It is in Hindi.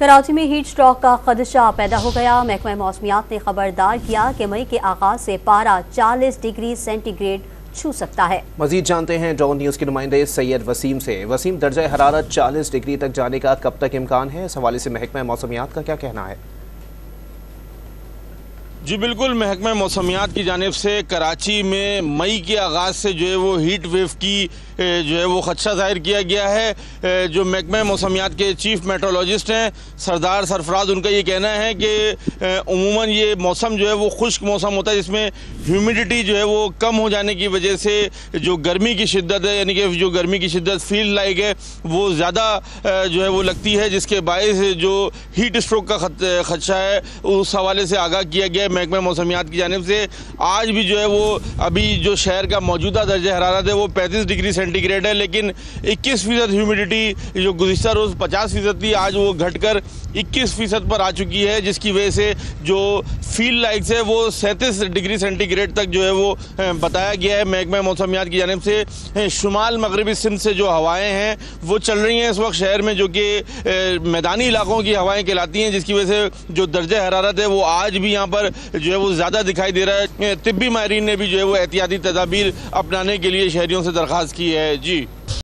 कराची में हीट स्ट्रोक का खदशा पैदा हो गया। महकमा मौसमियात ने खबरदार किया कि मई के आगाज से पारा 40 डिग्री सेंटीग्रेड छू सकता है। मजीद जानते हैं डॉन न्यूज़ के नुमाइंदे सैयद वसीम से। वसीम, दर्जा हरारत 40 डिग्री तक जाने का कब तक इम्कान है? इस हवाले से महकमा मौसमियात का क्या कहना है? जी बिल्कुल, महकमा मौसमियात की जानिब से कराची में मई के आगाज़ से जो है वो हीट वेव की जो है वो खदशा जाहिर किया गया है। जो महकमा मौसमियात के चीफ मेट्रोलॉजिस्ट हैं सरदार सरफराज, उनका ये कहना है कि उमूमन ये मौसम जो है वो खुश्क मौसम होता है, जिसमें ह्यूमिडिटी जो है वो कम हो जाने की वजह से जो गर्मी की शिद्दत है, यानी कि जो गर्मी की शिद्दत फील लाइक है वो ज़्यादा जो है वो लगती है, जिसके बायस जो हीट स्ट्रोक का खदशा है उस हवाले से आगाह किया गया है महकमा मौसमियात की जानिब से। आज भी जो है वो अभी जो शहर का मौजूदा दर्जा हरारत है वो 35 डिग्री सेंटीग्रेड है, लेकिन 21% ह्यूमिडिटी जो गुज़िश्ता रोज़ 50% थी, आज वो घटकर 21% पर आ चुकी है, जिसकी वजह से जो फील लाइक्स है वो 37 डिग्री सेंटीग्रेड तक जो है वो बताया गया है महकमा मौसमियात की जानिब से। शुमाल मगरबी सिंध से जो हवाएं हैं वो चल रही हैं इस वक्त शहर में, जो कि मैदानी इलाकों की हवाएं कहलाती हैं, जिसकी वजह से जो दर्जा हरारत है वो आज भी यहाँ पर जो है वो ज़्यादा दिखाई दे रहा है। तिब्बी माहिरीन ने भी जो है वो एहतियाती तदाबीर अपनाने के लिए शहरियों से दरख्वास्त की है। जी।